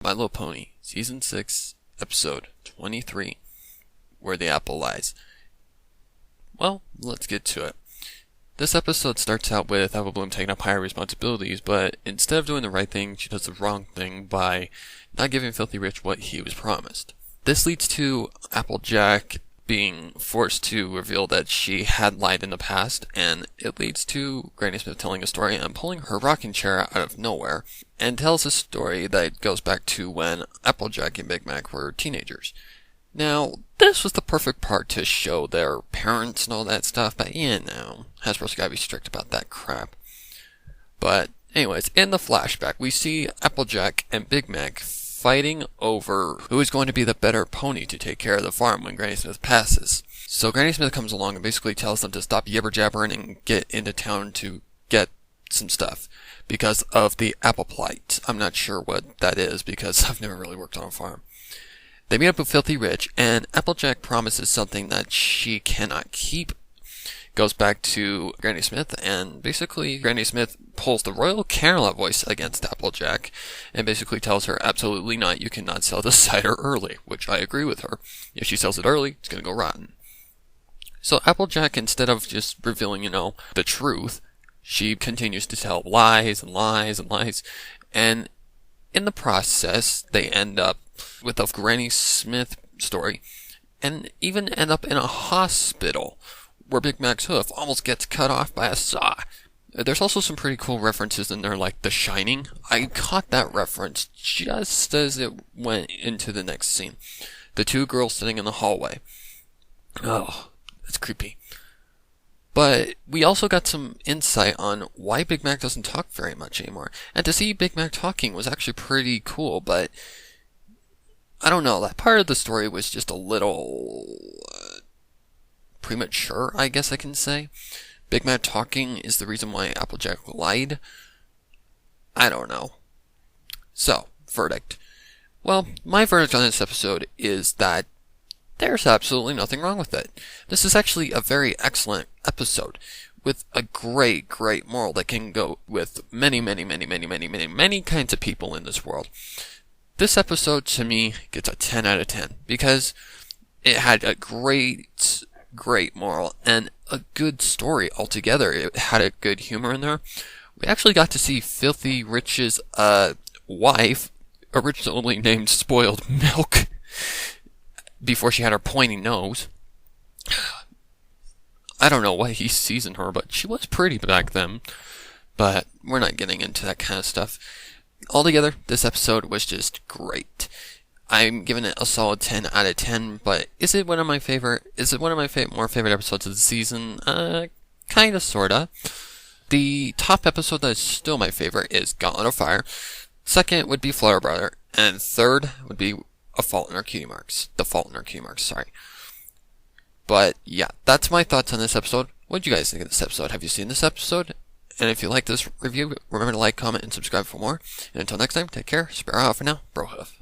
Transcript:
My Little Pony, Season 6, Episode 23, Where the Apple Lies. Well, let's get to it. This episode starts out with Apple Bloom taking up higher responsibilities, but instead of doing the right thing, she does the wrong thing by not giving Filthy Rich what he was promised. This leads to Applejack being forced to reveal that she had lied in the past, and it leads to Granny Smith telling a story and pulling her rocking chair out of nowhere, and tells a story that goes back to when Applejack and Big Mac were teenagers. Now, this was the perfect part to show their parents and all that stuff, but Hasbro's gotta be strict about that crap. But anyways, in the flashback, we see Applejack and Big Mac fighting over who is going to be the better pony to take care of the farm when Granny Smith passes. So Granny Smith comes along and basically tells them to stop yibber-jabbering and get into town to get some stuff because of the apple plight. I'm not sure what that is because I've never really worked on a farm. They meet up with Filthy Rich, and Applejack promises something that she cannot keep. Goes back to Granny Smith, and basically Granny Smith pulls the Royal Caroline voice against Applejack, and basically tells her, absolutely not, you cannot sell the cider early, which I agree with her. If she sells it early, it's gonna go rotten. So Applejack, instead of just revealing, the truth, she continues to tell lies and lies and lies, and in the process, they end up with a Granny Smith story, and even end up in a hospital, where Big Mac's hoof almost gets cut off by a saw. There's also some pretty cool references in there, like The Shining. I caught that reference just as it went into the next scene. The two girls sitting in the hallway. Oh, that's creepy. But we also got some insight on why Big Mac doesn't talk very much anymore. And to see Big Mac talking was actually pretty cool, but I don't know, that part of the story was just a little premature, I guess I can say. Big Mac talking is the reason why Applejack lied. I don't know. So, verdict. Well, my verdict on this episode is that there's absolutely nothing wrong with it. This is actually a very excellent episode with a great, great moral that can go with many, many, many, many, many, many, many kinds of people in this world. This episode, to me, gets a 10 out of 10 because it had a great moral and a good story altogether. It had a good humor in there. We actually got to see Filthy Rich's wife, originally named Spoiled Milk, before she had her pointy nose. I don't know what he sees in her, but she was pretty back then. But we're not getting into that kind of stuff. Altogether, this episode was just great. I'm giving it a solid 10 out of 10, but is it one of my favorite more favorite episodes of the season? Kinda, sorta. The top episode that is still my favorite is Gauntlet of Fire. Second would be Flower Brother, and third would be The Fault in Our Cutie Marks, sorry. But yeah, that's my thoughts on this episode. What did you guys think of this episode? Have you seen this episode? And if you like this review, remember to like, comment, and subscribe for more. And until next time, take care. Sparrow out for now. Bro Hoof.